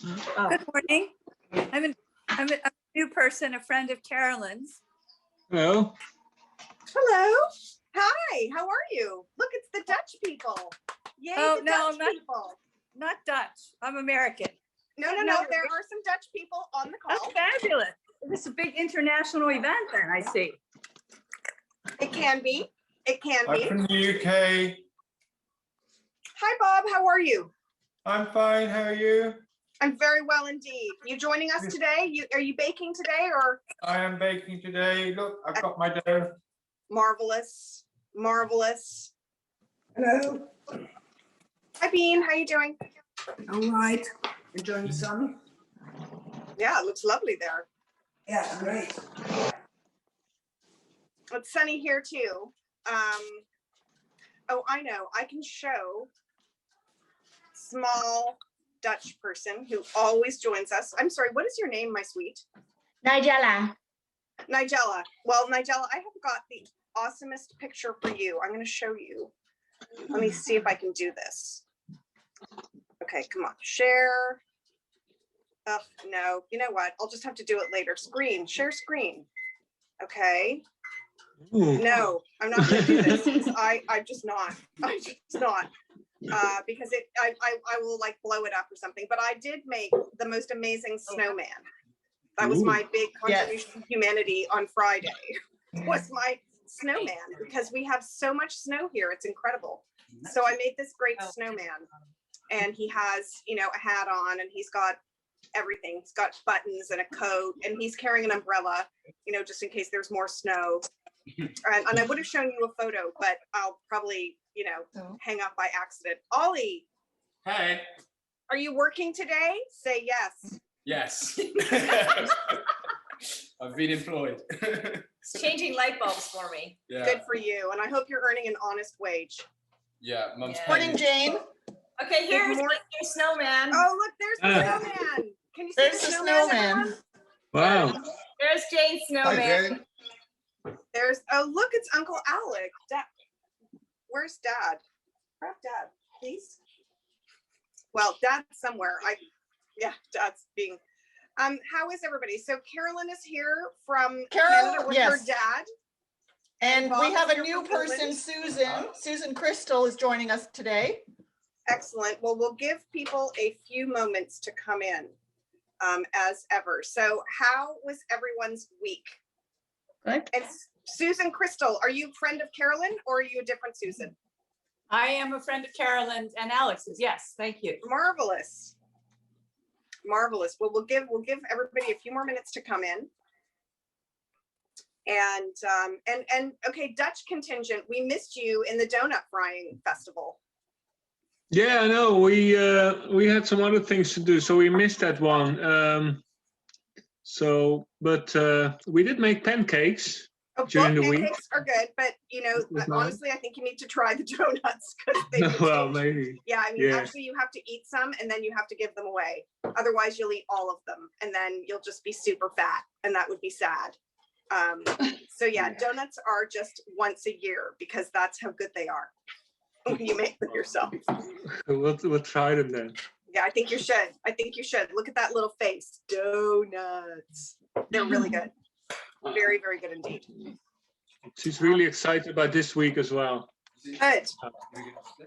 Oh, Good morning. I'm a new person, a friend of Carolyn's. Hello. Hello. Hi, how are you? Look, it's the Dutch people. Yay, Oh, the no, Dutch not- people. Not Dutch. I'm American. No, No. there are some Dutch people on the That's call. fabulous. It's a big international event then, I see. It can be. It can I'm be. from the UK. Hi, Bob. How are you? I'm fine. How are you? I'm very well indeed. You joining us today? Are you baking today or? I am baking today. Look, I've got my dough. Marvelous. Marvelous. Hello, Hi, Bean. How you doing? all right, enjoying the sun? Yeah, it looks lovely there. Yeah, great. It's sunny here too. Oh, I know. I can show small Dutch person who always joins us. I'm sorry, what is your name, my sweet? Nigella. Nigella. Well, Nigella, I have got the awesomest picture for you. I'm going to show you. Let me see if I can do this. Okay, come on. Share. Oh, no. You know what? I'll just have to do it later. Screen. Share screen. Okay. Ooh. No, I'm not going to do this. 'Cause I'm just not. I'm just not. Because I will like blow it up or something. But I did make the most amazing snowman. That was my big contribution to humanity on Friday. Was my snowman, because we have so much snow here. It's incredible. So I made this great snowman, and he has, you know, a hat on, and he's got everything. He's got buttons and a coat, and he's carrying an umbrella, you know, just in case there's more snow. And I would have shown you a photo, but I'll probably, you know, hang up by accident. Ollie, Hey. are you working today? Say yes. Yes. I've been employed. it's changing light bulbs for me. Yeah. Good for you. And I hope you're earning an honest wage. Yeah. Mum's Yeah. paying Morning, me. Jane. Okay, here's more- your snowman. Oh, look, there's the Ah. snowman. Can you see There's the the snowman, snowman. everyone? Wow. There's Jane's Hi, snowman. Jane. There's, oh, look, it's Uncle Alec. Dad, where's Dad? Grab Dad, please. Well, Dad's somewhere. Yeah, Dad's being, how is everybody? So Carolyn is here from Carol, Canada with yes. her dad. And Bob we is have a here new from person, England. Susan. Susan Crystal is joining us today. Excellent. Well, we'll give people a few moments to come in, as ever. So how was everyone's week? Right. And Susan Crystal, are you a friend of Carolyn or are you a different Susan? I am a friend of Carolyn's and Alex's. Yes, thank you. Marvelous. Marvelous. Well, we'll give everybody a few more minutes to come in. And okay, Dutch contingent, we missed you in the donut frying festival. Yeah, I know. We had some other things to do, so we missed that one. But we did make pancakes Oh, during well, the week. pancakes are good, but you know, With mine. honestly, I think you need to try the donuts because they do Well, change. maybe. Yeah, I mean, Yeah. actually, you have to eat some and then you have to give them away. Otherwise, you'll eat all of them and then you'll just be super fat, and that would be sad. So yeah, donuts are just once a year because that's how good they are when you make them yourself. We'll try them then. Yeah, I think you should. I think you should. Look at that little face. Donuts. They're really good. Very, very good indeed. She's really excited about this week as well. Good.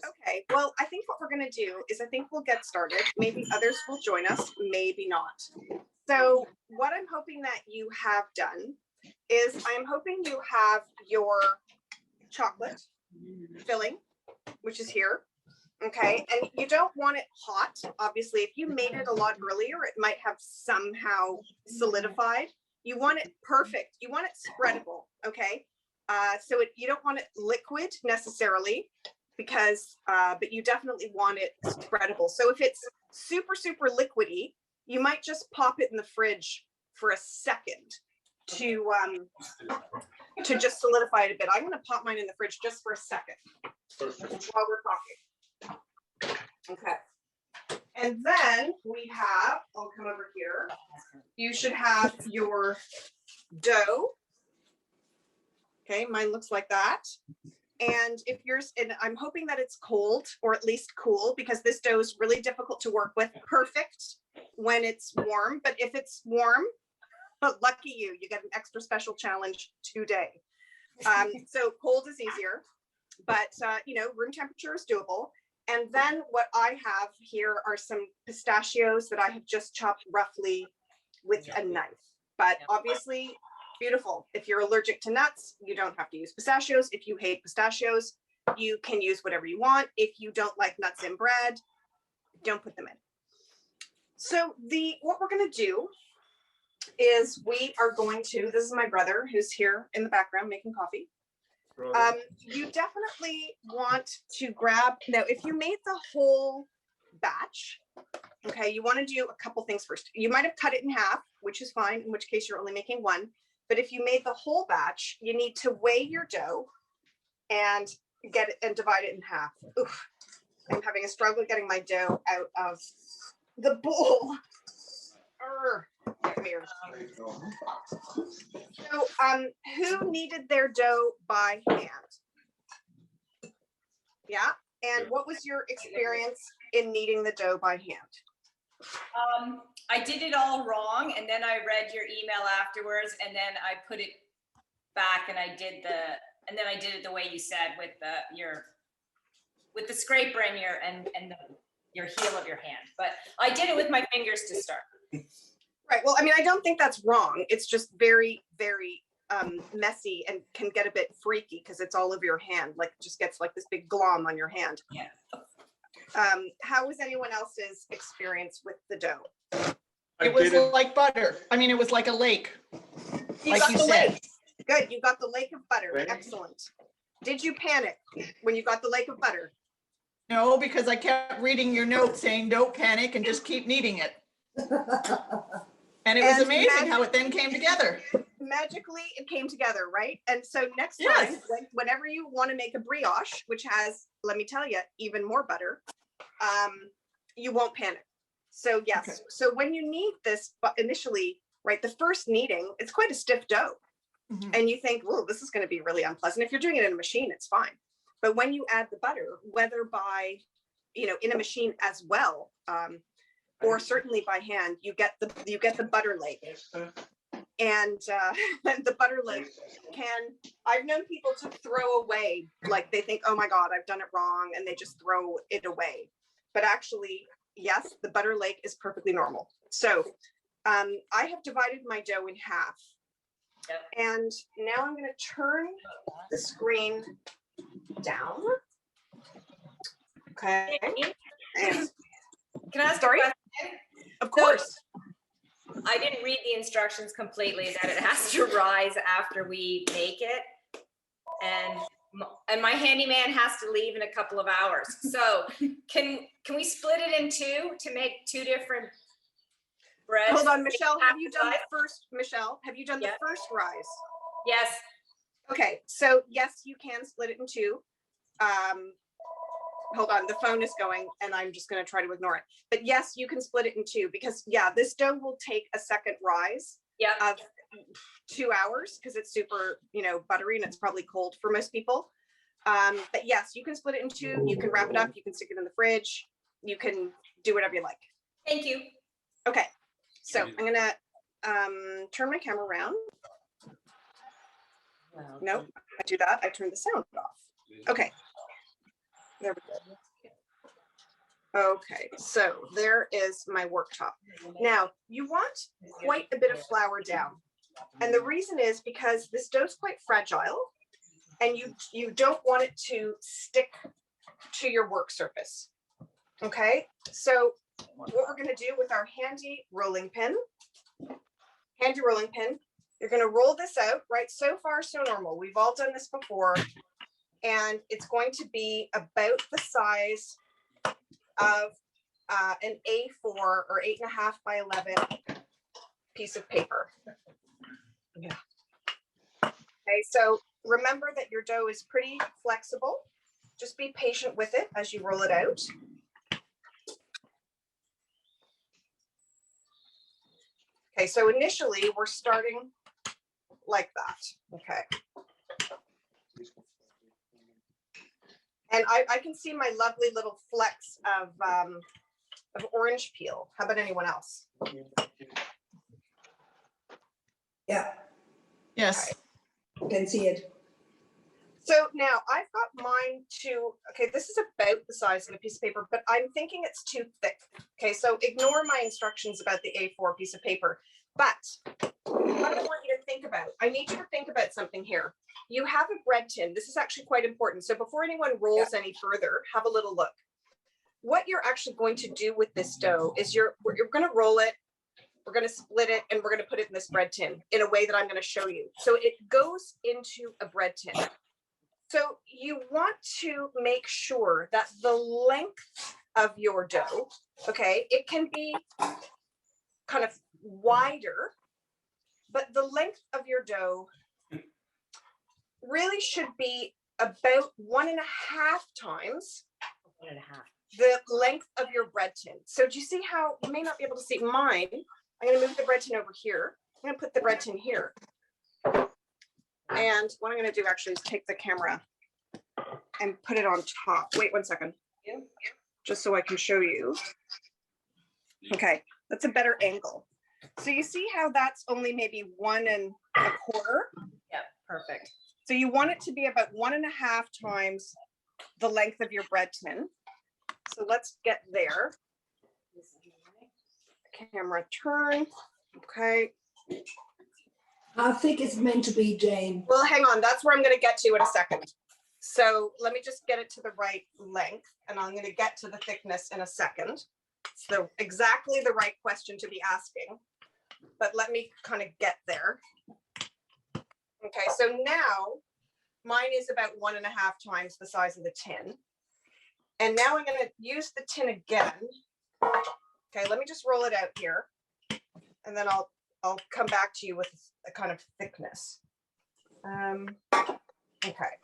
Okay, well, I think what we're gonna do is I think we'll get started. Maybe others will join us, maybe not. So what I'm hoping that you have done is I'm hoping you have your chocolate filling, which is here. Okay, and you don't want it hot. Obviously, if you made it a lot earlier, it might have somehow solidified. You want it perfect. You want it spreadable, okay? So you don't want it liquid necessarily because, but you definitely want it spreadable. So if it's super, super liquidy, you might just pop it in the fridge for a second to just solidify it a bit. I'm gonna pop mine in the fridge just for a second while we're talking. Okay. And then we have, I'll come over here. You should have your dough. Okay, mine looks like that. And if yours, and I'm hoping that it's cold or at least cool because this dough is really difficult to work with. Perfect when it's warm, but if it's warm, lucky you, you get an extra special challenge today. So cold is easier, but room temperature is doable. And then what I have here are some pistachios that I have just chopped roughly with a knife. But obviously, beautiful. If you're allergic to nuts, you don't have to use pistachios. If you hate pistachios, you can use whatever you want. If you don't like nuts in bread, don't put them in. So what we're going to do is we are going to, this is my brother who's here in the background making coffee. You definitely want to grab, now if you made the whole batch, okay, you want to do a couple things first. You might have cut it in half, which is fine, in which case you're only making one. But if you made the whole batch, you need to weigh your dough and get it and divide it in half. Oof, I'm having a struggle getting my dough out of the bowl. Come here. So, who kneaded their dough by hand? Yeah, and what was your experience in kneading the dough by hand? I did it all wrong, and then I read your email afterwards, and then I put it back, and I did it the way you said with the scraper and your heel of your hand. But I did it with my fingers to start. Right. Well, I mean, I don't think that's wrong. It's just very, very messy and can get a bit freaky because it's all over your hand. Like, it just gets like this big glom on your hand. Yeah. How was anyone else's experience with the dough? It was like butter. I mean, it was like a lake. Like got you the said. lake. Good. You got the lake of butter. Right. Excellent. Did you panic when you got the lake of butter? No, because I kept reading your note saying, don't panic and just keep kneading it. And it was And amazing how it then came together. Magically, it came together, right? And so next time, Yes. whenever you want to make a brioche, which has, let me tell you, even more butter, you won't panic. So yes, Okay. so when you knead this, but initially, right, the first kneading, it's quite a stiff dough. Mhm. And you think, well, this is going to be really unpleasant. If you're doing it in a machine, it's fine. But when you add the butter, whether by, in a machine as well, or certainly by hand, you get the butter lake. And the butter lake I've known people to throw away, like they think, oh my God, I've done it wrong, and they just throw it away. But actually, yes, the butter lake is perfectly normal. So I have divided my dough in half. Yep. And now I'm going to turn the screen down. Okay. And Can I ask Sorry? a question? of course. I didn't read the instructions completely, that it has to rise after we make it. And my handyman has to leave in a couple of hours. So can we split it in two to make two different breads? Hold on, Michelle, have you done Rise? the first, Yeah. first rise? Yes. Okay, so yes, you can split it in two. Hold on, the phone is going and I'm just going to try to ignore it. But yes, you can split it in two because this dough will take a second rise Yeah. of 2 hours because it's super, buttery and it's probably cold for most people. But yes, you can split it in two. You can wrap it up. You can stick it in the fridge. You can do whatever you like. Thank you. Okay, so I'm going to turn my camera around. Nope, I do that. I turn the sound off. Okay. There we go. Okay, so there is my worktop. Now, you want quite a bit of flour down. And the reason is because this dough is quite fragile and you don't want it to stick to your work surface. Okay, so what we're going to do with our handy rolling pin, you're going to roll this out, right? So far, so normal. We've all done this before. And it's going to be about the size of an A4 or 8.5 by 11 piece of paper. Yeah. Okay, so remember that your dough is pretty flexible. Just be patient with it as you roll it out. Okay, so initially we're starting like that. Okay. And I can see my lovely little flecks of orange peel. How about anyone else? Yeah, Yes. can see it. So now I've got mine to, okay, this is about the size of a piece of paper, but I'm thinking it's too thick. Okay, so ignore my instructions about the A4 piece of paper. But what I want you to think about, I need you to think about something here. You have a bread tin. This is actually quite important. So before anyone rolls any further, have a little look. What you're actually going to do with this dough is you're going to roll it, we're going to split it, and we're going to put it in this bread tin in a way that I'm going to show you. So it goes into a bread tin. So you want to make sure that the length of your dough, okay, it can be kind of wider, but the length of your dough really should be about 1.5 times 1.5. the length of your bread tin. So do you see how, you may not be able to see mine. I'm going to move the bread tin over here. I'm going to put the bread tin here. And what I'm going to do actually is take the camera and put it on top. Wait 1 second. Just so I can show you. Okay, that's a better angle. So you see how that's only maybe 1.25? Yeah, perfect. So you want it to be about 1.5 times the length of your bread tin. So let's get there. Camera turn. Okay. How thick is it meant to be, Jane? Well, hang on. That's where I'm going to get to in a second. So let me just get it to the right length, and I'm going to get to the thickness in a second. So exactly the right question to be asking, but let me kind of get there. Okay, so now mine is about 1.5 times the size of the tin. And now I'm going to use the tin again. Okay, let me just roll it out here, and then I'll come back to you with a kind of thickness. Okay.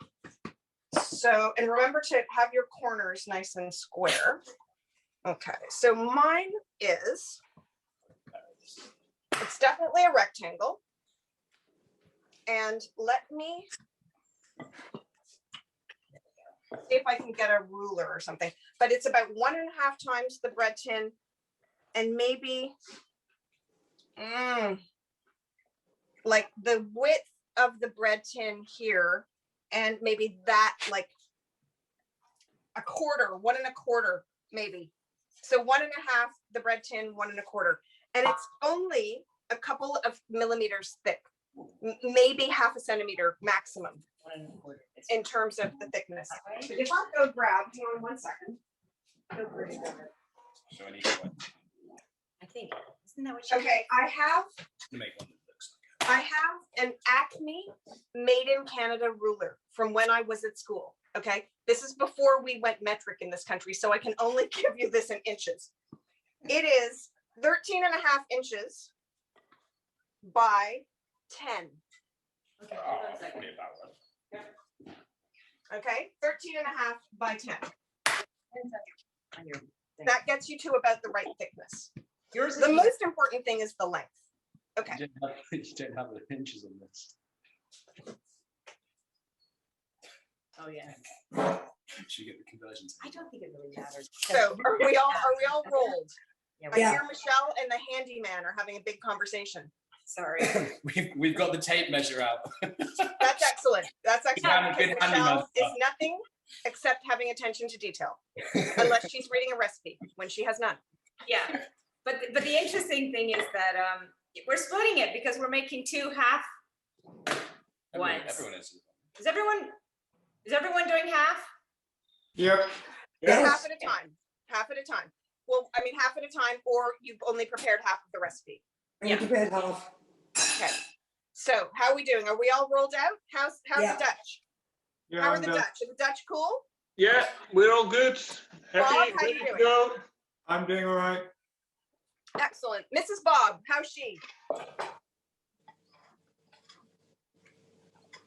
So, and remember to have your corners nice and square. Okay, so mine is, it's definitely a rectangle. And let me see if I can get a ruler or something, but it's about 1.5 times the bread tin, and maybe like the width of the bread tin here, and maybe that like 1/4, 1.25 maybe. So 1.5 the bread tin, 1.25, and it's only a couple of millimeters thick, maybe 0.5 centimeter maximum in terms of the thickness. But if I go grab, hang on 1 second. So I need to I think, isn't that what you? Okay, I have make one that looks an Acme made in Canada ruler from when I was at school. Okay, this is before we went metric in this country, so I can only give you this in inches. It is 13.5 inches by 10. Okay, like, hold on a oh, second. probably about one. Okay, 13.5 by 10. On your thing. That gets you to about the right thickness. Yours The is most important thing is the length. Okay, You don't have the inches on this. Oh, yeah. Should get the conversions. I don't think it really matters. so are we all rolled? Yeah, I Yeah. hear Michelle and the handyman are having a big conversation. sorry. We've got the tape measure out. That's excellent. That's excellent I'm a because good handyman. Michelle is nothing except having attention to detail, unless she's reading a recipe when she has none. Yeah, but the interesting thing is that we're splitting it because we're making 2 half. Ones. Everyone is. Is everyone doing half? Yep. Yes. Half at a time. Half at a time. Well, I mean, half at a time, or you've only prepared half of the recipe. I'm prepared half. Okay. So how are we doing? Are we all rolled out? How's Yeah. the Dutch? Yeah, How are I'm the done. Dutch? Are the Dutch cool? Yeah, we're all good. Bob, Happy, how you ready to doing? go. I'm doing all right. Excellent. Mrs. Bob, how's she?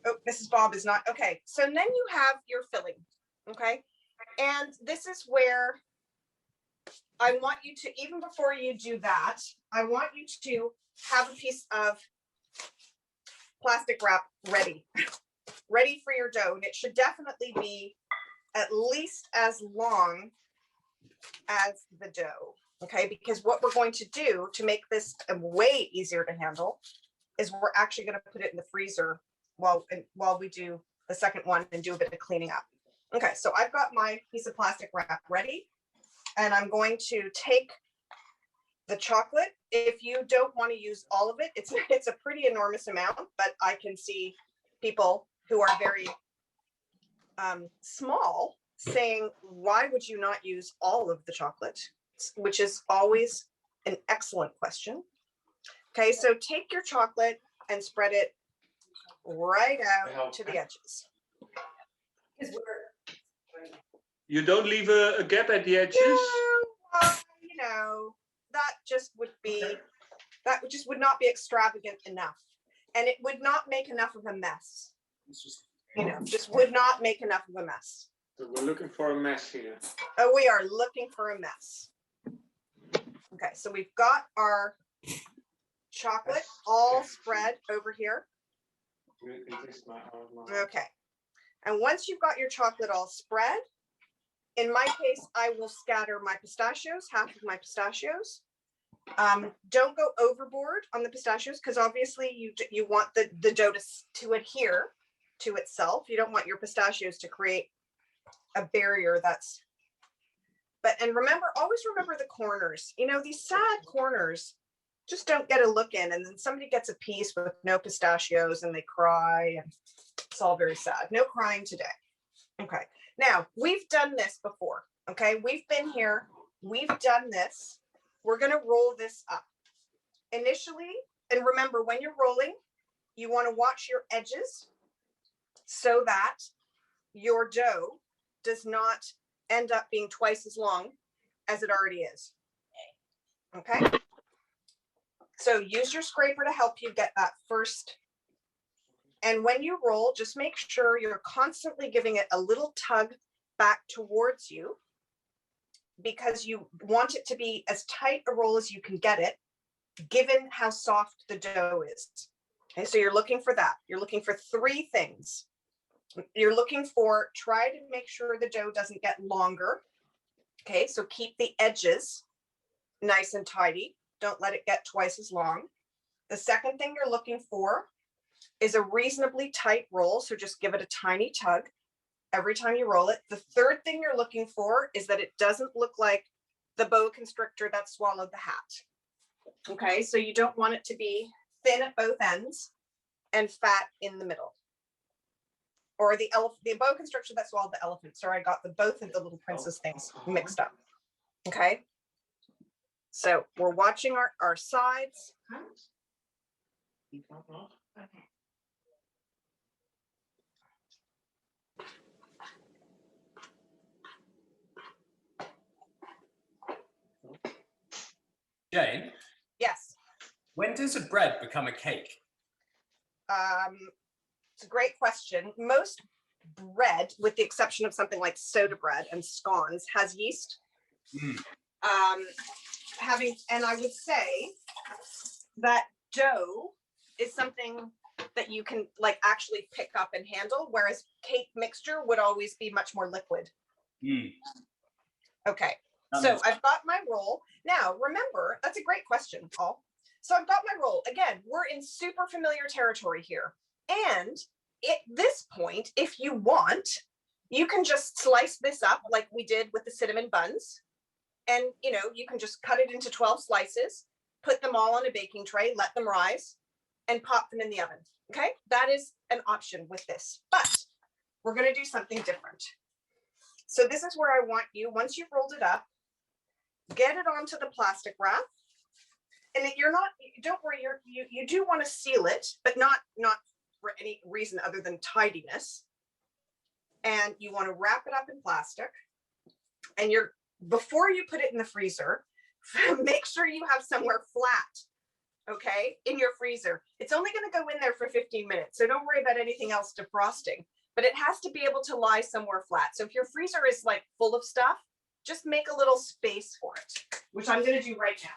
Oh, Mrs. Bob is not, okay. So then you have your filling, okay? And this is where I want you to, even before you do that, I want you to have a piece of plastic wrap ready, ready for your dough. And it should definitely be at least as long as the dough. Okay, because what we're going to do to make this way easier to handle is we're actually going to put it in the freezer while we do the second one and do a bit of cleaning up. Okay, so I've got my piece of plastic wrap ready, and I'm going to take the chocolate. If you don't want to use all of it, it's a pretty enormous amount, but I can see people who are very small saying, why would you not use all of the chocolate? Which is always an excellent question. Okay, so take your chocolate and spread it right out to the edges. You don't leave a gap at the edges? You know, that just would not be extravagant enough. And it would not make enough of a mess. You know, just would not make enough of a mess. So we're looking for a mess here. Oh, we are looking for a mess. Okay, so we've got our chocolate all spread over here. Okay, and once you've got your chocolate all spread, in my case, I will scatter my pistachios, half of my pistachios. Don't go overboard on the pistachios because obviously you want the dough to adhere to itself. You don't want your pistachios to create a barrier and remember, always remember the corners. You know, these sad corners just don't get a look in, and then somebody gets a piece with no pistachios and they cry, and it's all very sad. No crying today. Okay, now we've done this before. Okay, we've been here, we've done this. We're gonna roll this up initially, and remember, when you're rolling, you want to watch your edges so that your dough does not end up being twice as long as it already is. Okay, so use your scraper to help you get that first. And when you roll, just make sure you're constantly giving it a little tug back towards you, because you want it to be as tight a roll as you can get it, given how soft the dough is. Okay, so you're looking for that. You're looking for three things. You're looking for, try to make sure the dough doesn't get longer. Okay, so keep the edges nice and tidy. Don't let it get twice as long. The second thing you're looking for is a reasonably tight roll. So just give it a tiny tug every time you roll it. The third thing you're looking for is that it doesn't look like the boa constrictor that swallowed the hat. Okay, so you don't want it to be thin at both ends and fat in the middle. Or the boa constrictor that swallowed the elephant. Sorry, I got both of the little princess things mixed up. Okay, so we're watching our sides. Jane, Yes. when does a bread become a cake? It's a great question. Most bread, with the exception of something like soda bread and scones, has yeast. And I would say that dough is something that you can like actually pick up and handle, whereas cake mixture would always be much more liquid. Okay, so I've got my roll. Now, remember, that's a great question, Paul. So I've got my roll. Again, we're in super familiar territory here. And at this point, if you want, you can just slice this up like we did with the cinnamon buns. And, you know, you can just cut it into 12 slices, put them all on a baking tray, let them rise, and pop them in the oven. Okay, that is an option with this. But we're going to do something different. So this is where I want you, once you've rolled it up, get it onto the plastic wrap. And you're not, don't worry, you do want to seal it, but not for any reason other than tidiness. And you want to wrap it up in plastic. And before you put it in the freezer, make sure you have somewhere flat, okay, in your freezer. It's only going to go in there for 15 minutes, so don't worry about anything else defrosting, but it has to be able to lie somewhere flat. So if your freezer is like full of stuff, just make a little space for it, which I'm going to do right now.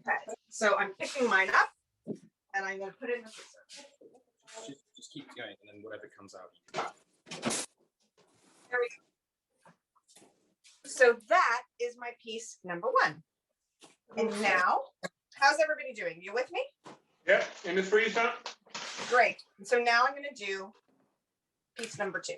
Okay, so I'm picking mine up and I'm going to put it in the freezer. Just keep going, and then whatever comes out. There we go. So that is my piece number one. And now, how's everybody doing? You with me? Yeah, in the freezer. Great. So now I'm going to do piece number two.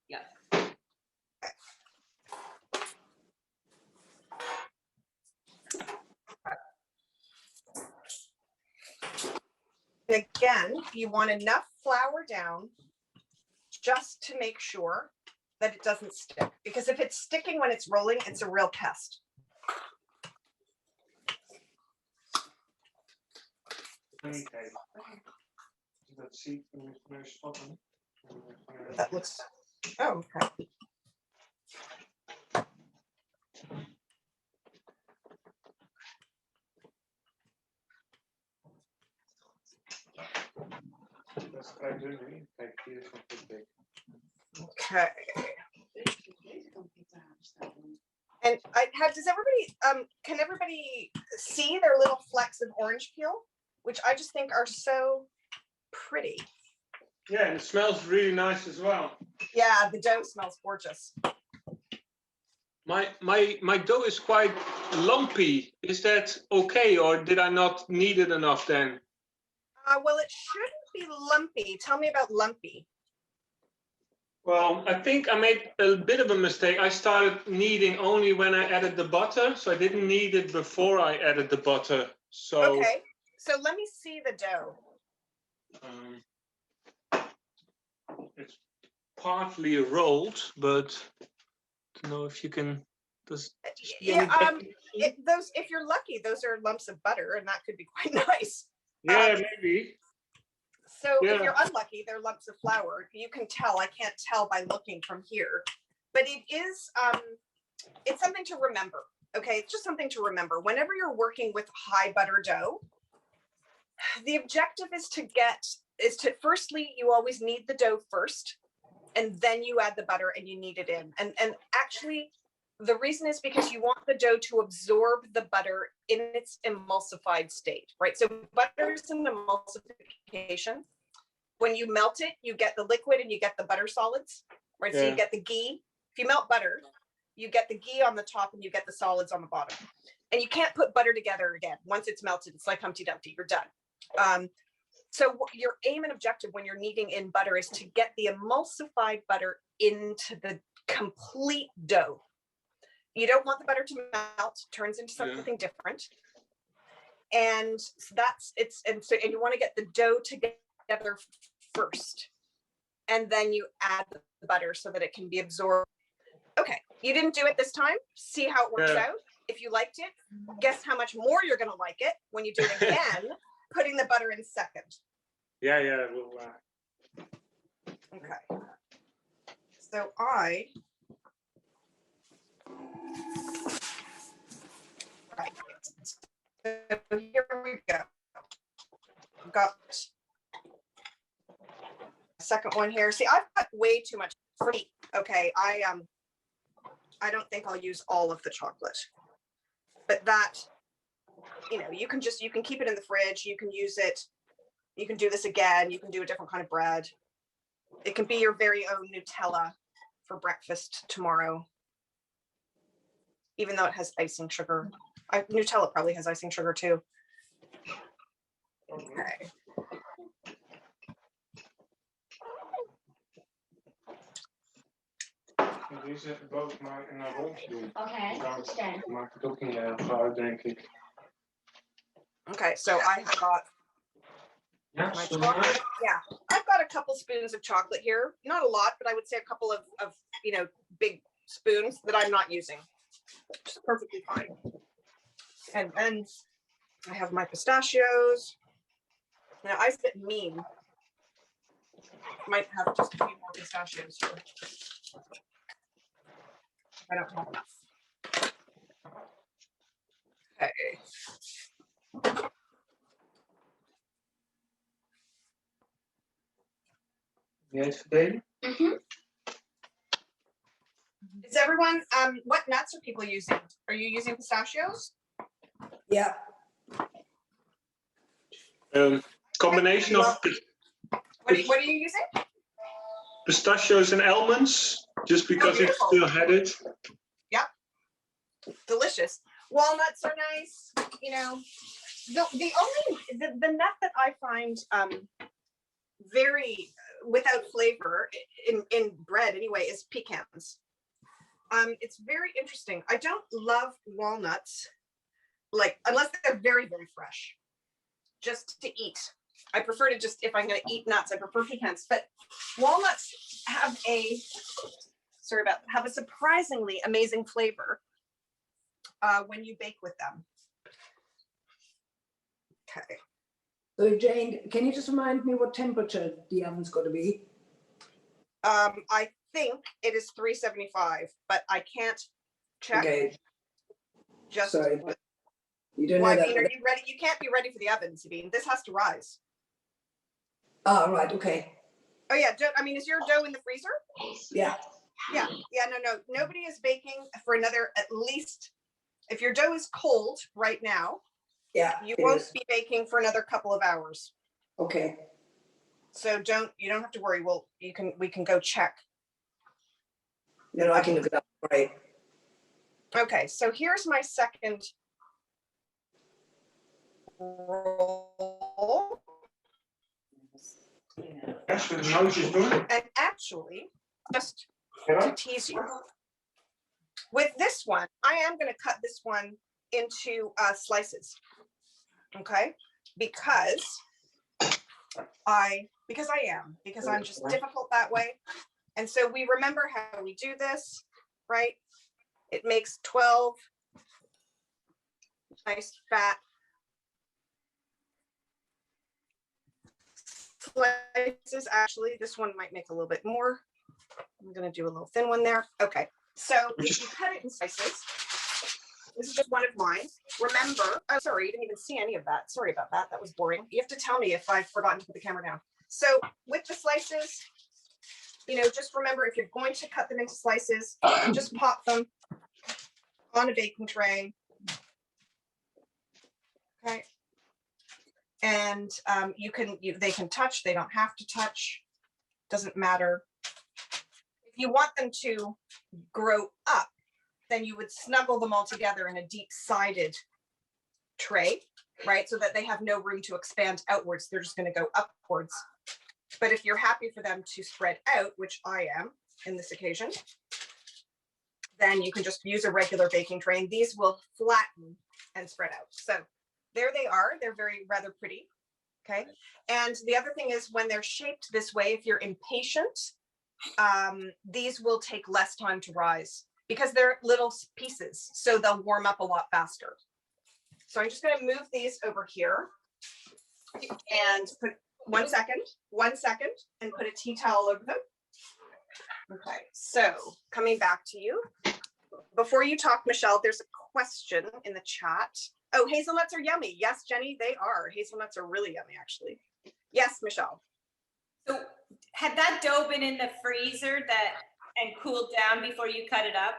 Yeah. Again, you want enough flour down just to make sure that it doesn't stick. Because if it's sticking when it's rolling, it's a real pest. That looks, oh, okay. Okay. And does everybody, can everybody see their little flecks of orange peel, which I just think are so pretty. Yeah, and it smells really nice as well. Yeah, the dough smells gorgeous. My dough is quite lumpy. Is that okay, or did I not knead it enough then? Well, it shouldn't be lumpy. Tell me about lumpy. Well, I think I made a bit of a mistake. I started kneading only when I added the butter, so I didn't knead it before I added the butter. So Okay, so let me see the dough. It's partly rolled, but I don't know if you can. Yeah, those, if you're lucky, those are lumps of butter, and that could be quite nice. Yeah, maybe. So if Yeah. you're unlucky, they're lumps of flour. You can tell. I can't tell by looking from here, but it is. It's something to remember. Okay, it's just something to remember. Whenever you're working with high butter dough, the objective is to firstly, you always knead the dough first, and then you add the butter and you knead it in. And actually, the reason is because you want the dough to absorb the butter in its emulsified state, right? So butter is an emulsification. When you melt it, you get the liquid and you get the butter solids, right? So you get the ghee. If you melt butter, you get the ghee on the top and you get the solids on the bottom. And you can't put butter together again. Once it's melted, it's like Humpty Dumpty, you're done. So your aim and objective when you're kneading in butter is to get the emulsified butter into the complete dough. You don't want the butter to melt, turns into something different. And so and you want to get the dough together first. And then you add the butter so that it can be absorbed. Okay, you didn't do it this time. See how it works out. If you liked it, guess how much more you're going to like it when you do it again, putting the butter in second. Yeah. Okay. So right. So here we go. I've got a second one here. See, I've got way too much for me. Okay, I don't think I'll use all of the chocolate, but that, you can keep it in the fridge. You can use it. You can do this again. You can do a different kind of bread. It can be your very own Nutella for breakfast tomorrow, even though it has icing sugar. Nutella probably has icing sugar too. Okay. Deze boot maar in een rondje doen. Okay, understand. Maakt het ook niet erg uit, denk ik. Okay, so I have got Ja, my sorry. chocolate. Yeah, I've got a couple spoons of chocolate here. Not a lot, but I would say a couple of big spoons that I'm not using. Just perfectly fine. And then I have my pistachios. Now I fit mean. Might have just a few more pistachios here. I don't have enough. Okay. Wil jij het verdelen? Is everyone, what nuts are people using? Are you using pistachios? Yeah. Combination of What are you using? pistachios and almonds, just because it beautiful. still had it. Delicious. Walnuts are nice. You know, the nut that I find very without flavor in bread anyway is pecans. It's very interesting. I don't love walnuts, like unless they're very, very fresh, just to eat. I prefer to just, if I'm going to eat nuts, I prefer pecans. But walnuts have a surprisingly amazing flavor when you bake with them. Okay. So Jane, can you just remind me what temperature the oven's got to be? I think it is 375, but I can't check. Okay. Just Sorry, but you don't well, know I that. mean, are you ready? You can't be ready for the oven, Sabine. This has to rise. Oh, right. Okay. Oh yeah. I mean, is your dough in the freezer? Yeah. Yeah. No. Nobody is baking for another, at least, if your dough is cold right now, Yeah. you it won't is. be baking for another couple of hours. Okay. So you don't have to worry. We can go check. No, I can look it up. Right. Okay, so here's my second roll. Yes, with Moses doing. And actually, just to tease you, with this one, I am going to cut this one into slices. Okay, because I'm just difficult that way. And so we remember how we do this, right? It makes 12 nice fat slices. Actually, this one might make a little bit more. I'm going to do a little thin one there. Okay, so if you cut it in slices, this is just one of mine. Remember, oh, sorry, you didn't even see any of that. Sorry about that. That was boring. You have to tell me if I've forgotten to put the camera down. So with the slices, just remember, if you're going to cut them into slices, just pop them on a baking tray. Okay. And they can touch, they don't have to touch, doesn't matter. If you want them to grow up, then you would snuggle them all together in a deep-sided tray, right? So that they have no room to expand outwards. They're just going to go upwards. But if you're happy for them to spread out, which I am in this occasion, then you can just use a regular baking tray and these will flatten and spread out. So there they are. They're rather pretty. Okay. And the other thing is when they're shaped this way, if you're impatient, these will take less time to rise because they're little pieces. So they'll warm up a lot faster. So I'm just going to move these over here and put 1 second, and put a tea towel over them. Okay, so coming back to you. Before you talk, Michelle, there's a question in the chat. Oh, hazelnuts are yummy. Yes, Jenny, they are. Hazelnuts are really yummy, actually. Yes, Michelle. So had that dough been in the freezer and cooled down before you cut it up?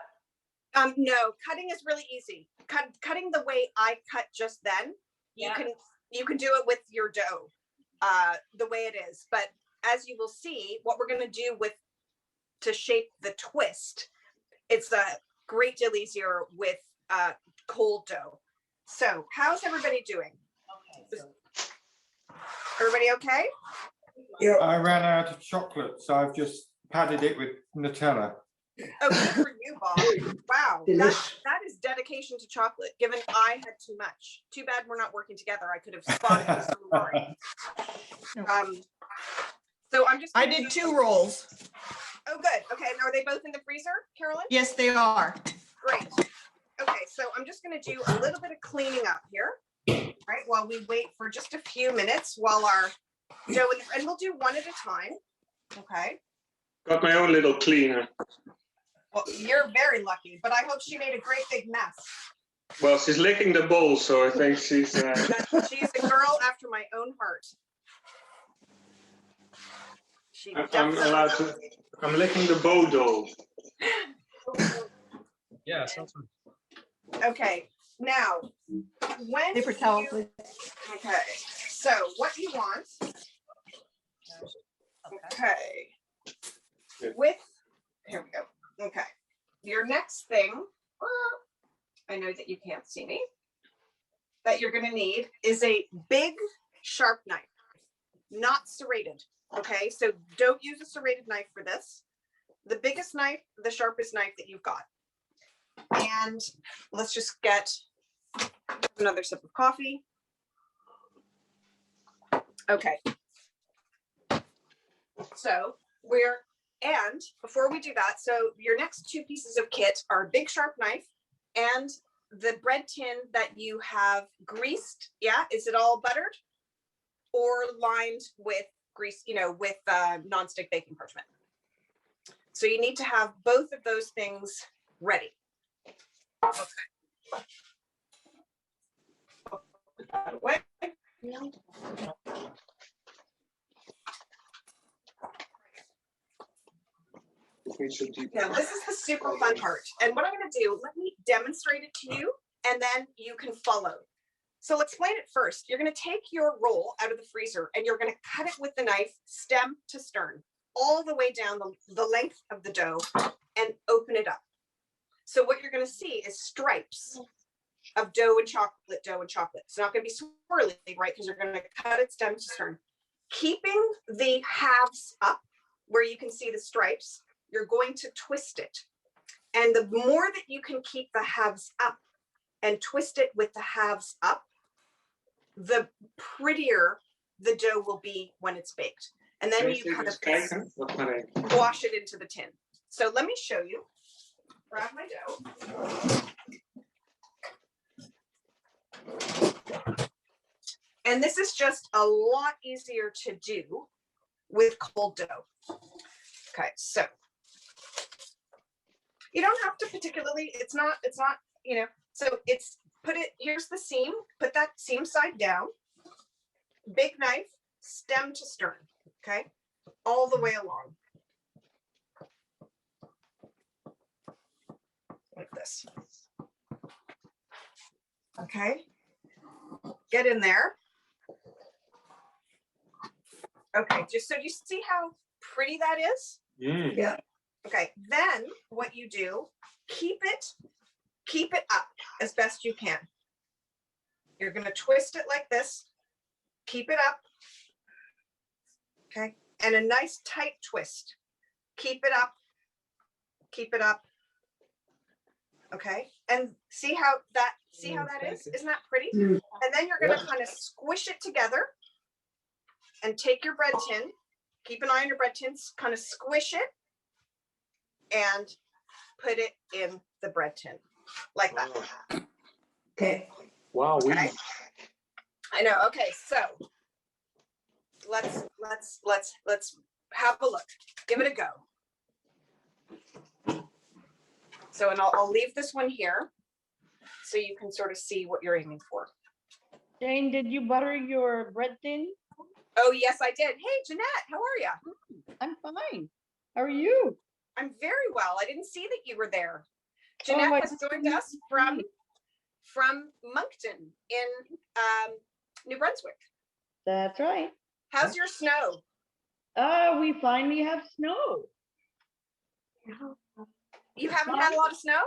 No, cutting is really easy. Cutting the way I cut just then, you can do it with your dough. The way it is, but as you will see, what we're going to do to shape the twist, it's a great deal easier with cold dough. So how's everybody doing? Okay. Everybody okay? Yeah. I ran out of chocolate, so I've just padded it with Nutella. Oh, good for you, Bob. Wow, that is dedication to chocolate, given I had too much. Too bad we're not working together. I could have spotted this story. So I'm just. I did 2 rolls. Oh, good. Okay, and are they both in the freezer, Carolyn? Yes, they are. Great. Okay, so I'm just going to do a little bit of cleaning up here, right? While we wait for just a few minutes while our dough, and we'll do one at a time. Okay. Got my own little cleaner. Well, you're very lucky, but I hope she made a great big mess. Well, she's licking the bowl, so I think she's. She's a girl after my own heart. I'm licking the bow dough. Yeah, sounds good. Okay, now when Paper towel, please. okay, So what you want, okay, with, here we go. Okay, your next thing, I know that you can't see me, that you're gonna need is a big sharp knife, not serrated. Okay, so don't use a serrated knife for this. The biggest knife, the sharpest knife that you've got. And let's just get another sip of coffee. Okay. So and before we do that, so your next two pieces of kit are a big sharp knife and the bread tin that you have greased. Yeah, is it all buttered or lined with grease, with nonstick baking parchment? So you need to have both of those things ready. Okay. Away. Now this is the super fun part. And what I'm going to do, let me demonstrate it to you and then you can follow. So I'll explain it first. You're going to take your roll out of the freezer and you're going to cut it with the knife stem to stern, all the way down the length of the dough and open it up. So what you're going to see is stripes of dough and chocolate, dough and chocolate. It's not going to be swirly, right? Because you're going to cut it stem to stern. Keeping the halves up where you can see the stripes, you're going to twist it. And the more that you can keep the halves up and twist it with the halves up, the prettier the dough will be when it's baked. And then you kind of wash it into the tin. So let me show you. Grab my dough. And this is just a lot easier to do with cold dough. Okay, so you don't have to particularly, it's not, so here's the seam, put that seam side down, big knife, stem to stern, okay, all the way along. Like this. Okay, get in there. Okay, just so you see how pretty that is. Yeah. Okay, then what you do, keep it up as best you can. You're going to twist it like this, keep it up. Okay, and a nice tight twist. Keep it up, keep it up. Okay, and see how that is? Isn't that pretty? And then you're going to kind of squish it together and take your bread tin, keep an eye on your bread tins, kind of squish it and put it in the bread tin like that. Okay. Wow. Okay. I know. Okay, so let's have a look. Give it a go. So, and I'll leave this one here so you can sort of see what you're aiming for. Jane, did you butter your bread tin? Oh, yes, I did. Hey, Jeanette, how are you? I'm fine. How are you? I'm very well. I didn't see that you were there. Jeanette has joined us from Moncton in New Brunswick. That's right. How's your snow? We finally have snow. You haven't had a lot of snow?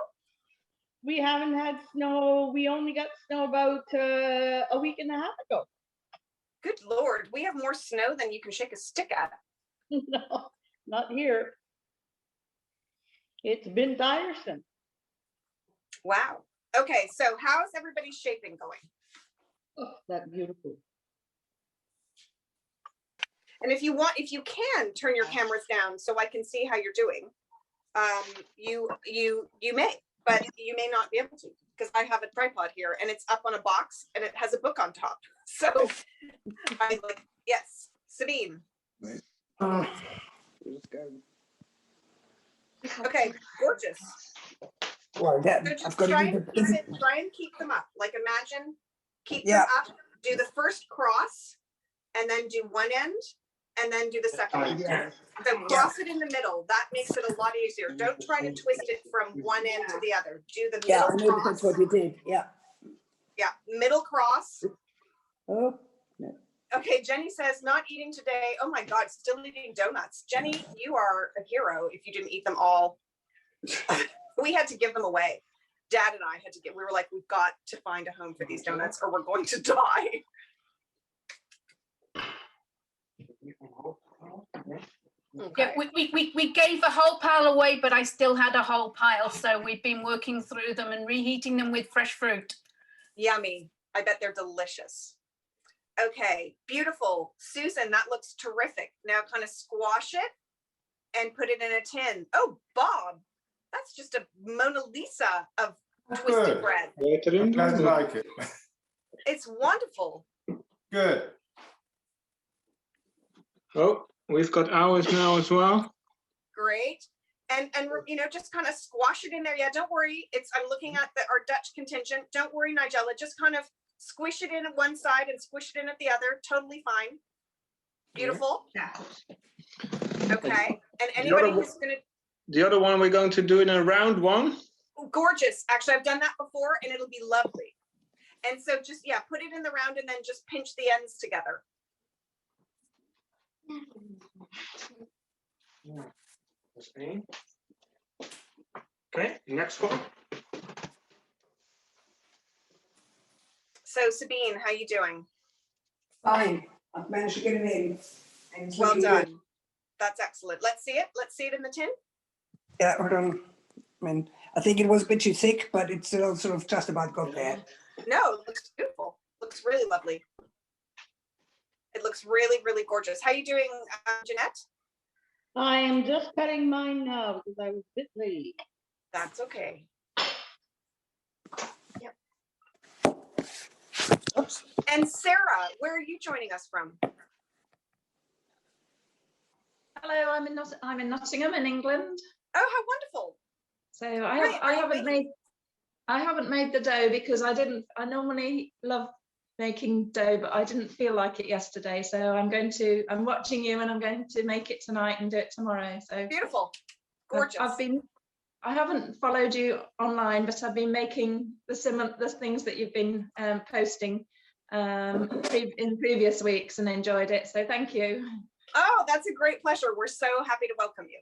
We haven't had snow. We only got snow about a week and a half ago. Good Lord, we have more snow than you can shake a stick at. No, not here. It's been tiresome. Wow. Okay, so how's everybody's shaping going? Oh, that's beautiful. And if you can turn your cameras down so I can see how you're doing, you may, but you may not be able to because I have a tripod here and it's up on a box and it has a book on top. So I'm like, yes, Sabine. Okay, gorgeous. Well, then, So I've just got to try do and keep them up. Like imagine, keep them up, do the first cross and then do one end and then do the second end. Yeah. So cross it in the middle. That makes it a lot easier. Don't try to twist it from one end to the other. Do the Yeah, I middle know that's cross. what you did. Yeah. Yeah, middle cross. Oh, no. Okay, Jenny says not eating today. Oh my God, still eating donuts. Jenny, you are a hero if you didn't eat them all. We had to give them away. Dad and I had to we were like, we've got to find a home for these donuts or we're going to die. Yeah, we gave a whole pile away, but I still had a whole pile. So we've been working through them and reheating them with fresh fruit. Yummy. I bet they're delicious. Okay, beautiful. Susan, that looks terrific. Now kind of squash it and put it in a tin. Oh, Bob, that's just a Mona Lisa of twisted Good. bread. I'm glad you like it. It's wonderful. Good. Oh, we've got ours now as well. Great. And you know, just kind of squash it in there. Yeah, don't worry. I'm looking at our Dutch contingent. Don't worry, Nigella. Just kind of squish it in at one side and squish it in at the other. Totally fine. Beautiful. Okay. And anybody who's gonna. The other one we're going to do in a round one. Gorgeous. Actually, I've done that before and it'll be lovely. And so just, yeah, put it in the round and then just pinch the ends together. Okay, next one. So Sabine, how you doing? Fine. I've managed to get it in. And it's Well looking done. good. That's excellent. Let's see it. Let's see it in the tin. Yeah, hold on. I mean, I think it was a bit too thick, but it's still sort of just about got there. No, it looks beautiful. Looks really lovely. It looks really, really gorgeous. How you doing, Jeanette? I am just cutting mine now because I was a bit late. That's okay. Yep. Oops. And Sarah, where are you joining us from? Hello, I'm in Nottingham in England. Oh, how wonderful! So I haven't made the dough because I normally love making dough, but I didn't feel like it yesterday. So I'm watching you and I'm going to make it tonight and do it tomorrow. So beautiful, gorgeous. I haven't followed you online, but I've been making the things that you've been posting in previous weeks and enjoyed it. So thank you. Oh, that's a great pleasure. We're so happy to welcome you.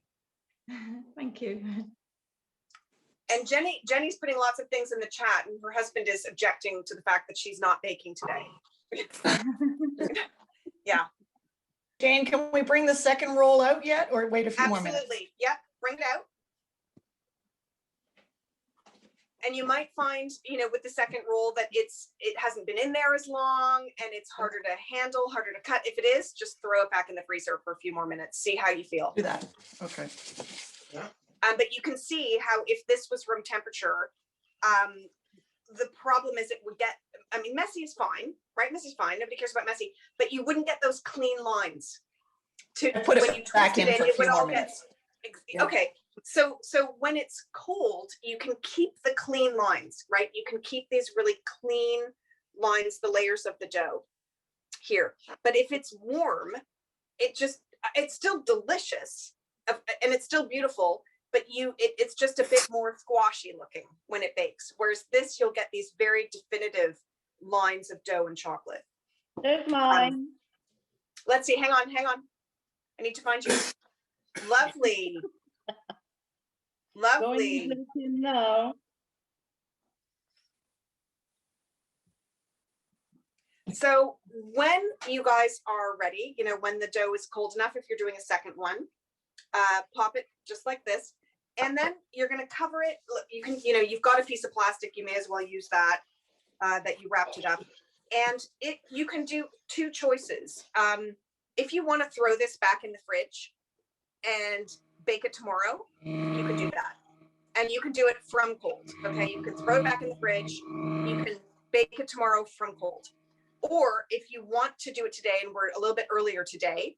Thank you. And Jenny's putting lots of things in the chat, and her husband is objecting to the fact that she's not baking today. Yeah. Jane, can we bring the second roll out yet or wait a few more minutes? Absolutely. Yep. Bring it out. And you might find, you know, with the second roll that it hasn't been in there as long and it's harder to handle, harder to cut. If it is, just throw it back in the freezer for a few more minutes. See how you feel. Do that. Okay. Yeah. But you can see how if this was room temperature, the problem is it would get, I mean, messy is fine, right? Messy is fine. Nobody cares about messy, but you wouldn't get those clean lines. I put it back in for a few more minutes. Okay. So when it's cold, you can keep the clean lines, right? You can keep these really clean lines, the layers of the dough here. But if it's warm, it's still delicious and it's still beautiful, but it's just a bit more squashy looking when it bakes. Whereas this, you'll get these very definitive lines of dough and chocolate. There's mine. Let's see, hang on. I need to find you. Lovely. Lovely. Going to now. So when you guys are ready, you know, when the dough is cold enough, if you're doing a second one, pop it just like this. And then you're going to cover it. Look, you can, you know, you've got a piece of plastic. You may as well use that, that you wrapped it up. And you can do two choices. If you want to throw this back in the fridge and bake it tomorrow, you can do that. And you can do it from cold. Okay. You can throw it back in the fridge. You can bake it tomorrow from cold. Or if you want to do it today, and we're a little bit earlier today,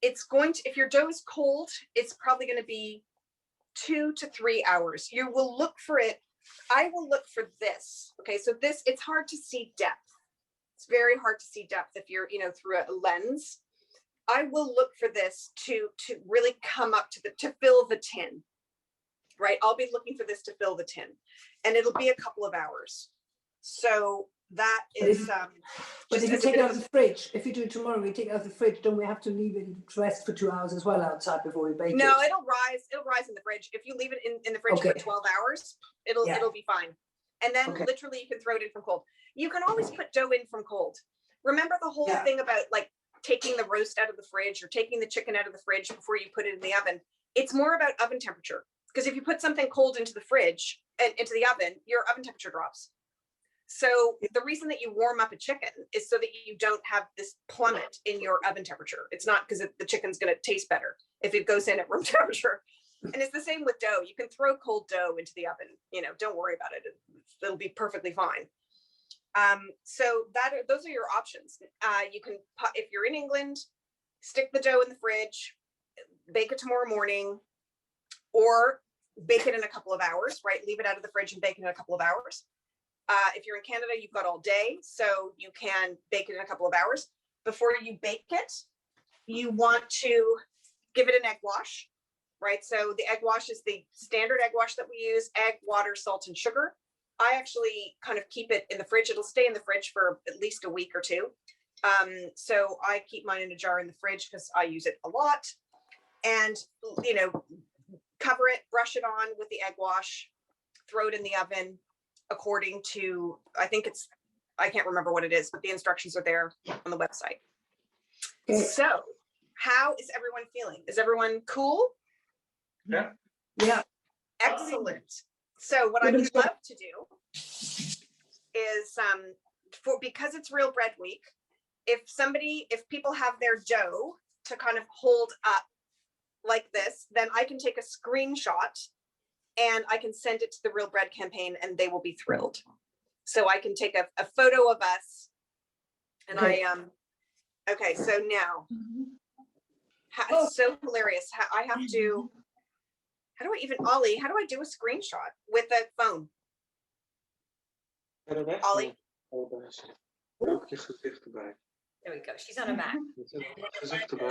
if your dough is cold, it's probably going to be 2 to 3 hours. You will look for it. I will look for this. Okay. So it's hard to see depth. It's very hard to see depth if you're, you know, through a lens. I will look for this to really come up to fill the tin, right? I'll be looking for this to fill the tin, and it'll be a couple of hours. So that But is, But just if you as a take bit it out of- of the fridge, if you do it tomorrow, we take it out of the fridge, don't we have to leave it to rest for 2 hours as well outside before we bake no, it? it'll rise in the fridge. If you leave it in the fridge for Okay. 12 hours, it'll be fine. And then Okay. literally you can throw it in from cold. You can always put dough in from cold. Remember the whole Yeah. thing about like taking the roast out of the fridge or taking the chicken out of the fridge before you put it in the oven? It's more about oven temperature. Because if you put something cold into the fridge and into the oven, your oven temperature drops. So the reason that you warm up a chicken is so that you don't have this plummet in your oven temperature. It's not because the chicken's going to taste better if it goes in at room temperature. And it's the same with dough. You can throw cold dough into the oven. Don't worry about it. It'll be perfectly fine. So those are your options. You can, if you're in England, stick the dough in the fridge, bake it tomorrow morning, or bake it in a couple of hours, right? Leave it out of the fridge and bake it in a couple of hours. If you're in Canada, you've got all day, so you can bake it in a couple of hours. Before you bake it, you want to give it an egg wash, right? So the egg wash is the standard egg wash that we use: egg, water, salt, and sugar. I actually kind of keep it in the fridge. It'll stay in the fridge for at least a week or two. So I keep mine in a jar in the fridge because I use it a lot. And, cover it, brush it on with the egg wash, throw it in the oven according to, I can't remember what it is, but the instructions are there on the website. Okay. So how is everyone feeling? Is everyone cool? Yeah. Yeah. Excellent. So what I would love to do is, because it's Real Bread Week, if people have their dough to kind of hold up like this, then I can take a screenshot and I can send it to the Real Bread campaign and they will be thrilled. So I can take a photo of us and Okay. okay, so now, it's so hilarious. How do I do a screenshot with a phone? Ollie? There we go. She's on a Mac.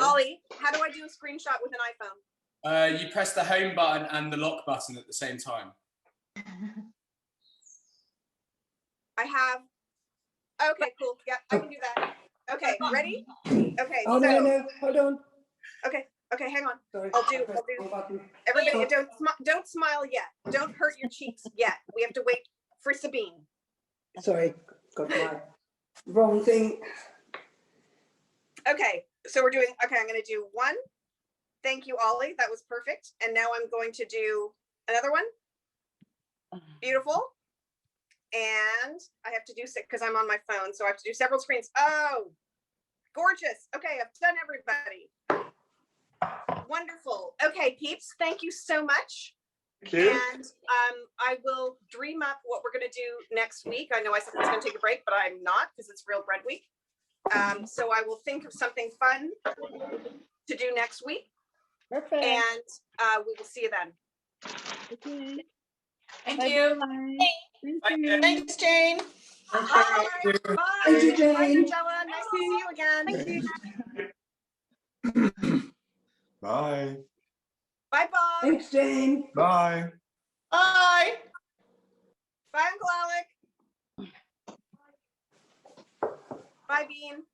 Ollie, how do I do a screenshot with an iPhone? You press the home button and the lock button at the same time. Okay, cool. Yeah, I can do that. Okay, ready? Okay, Oh, no, hold on. Okay, hang on. Sorry. I'll do. Everybody, don't smile yet. Don't hurt your cheeks yet. We have to wait for Sabine. Sorry, got my wrong thing. Okay, so I'm going to do one. Thank you, Ollie. That was perfect. And now I'm going to do another one. Beautiful. And I have to do six because I'm on my phone. So I have to do several screens. Oh, gorgeous. Okay, I've done everybody. Wonderful. Okay, peeps, thank you so much. Thank you. And I will dream up what we're going to do next week. I know I said I was going to take a break, but I'm not because it's Real Bread Week. So I will think of something fun to do next week. Perfect. And we will see you then. Okay. Thank Bye, you. bye. Thank you. Thanks, Jane. Bye. Bye. Thank you, Bye, Jane. Angela. Nice to see you again. Thank you. Bye. Bye, Bob. Thanks, Jane. Bye. Bye. Bye, Uncle Alec. Bye, Bean.